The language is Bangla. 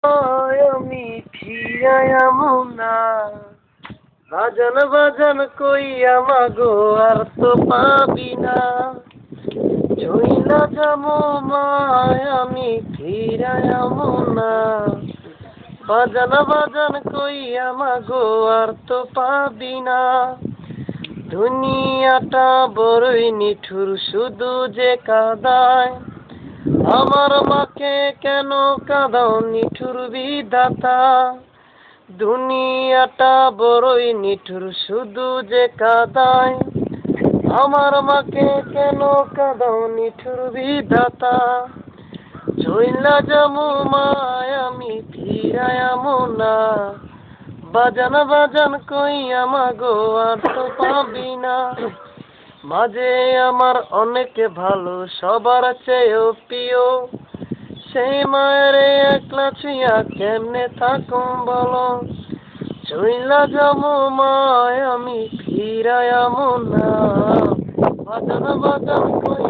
আমি ফিরায়াম না, বাজান বাজান কইয়া মাগো আর তো পাবি না। চইলা যামু মায় আমি ফিরায়াম না, বাজান বাজান কইয়া মাগো আর তো পাবি না। দুনিয়াটা বড়ই নিঠুর, শুধু যে কাঁদায় আমার মাকে কেন কাঁদাও নিঠুর বিধাতা। দুনিয়াটা বড়ই নিঠুর, শুধু যে কাঁদায় আমার মাকে কেন কাঁদাও নিঠুর বিধাতা। চইলা যামু মায় আমি ফিরায়ামু না, বাজান বাজান কইয়া মাগো আর তো পাবি না। মাঝে আমার অনেক ভালো, সবার চেয়েও প্রিয়, সেই মায়েরে একলা ছুঁয়া কেমনে থাকুম বলো। চইলা যামু মায় আমি ফিরায়ামু না, বাজান বাজান কইয়া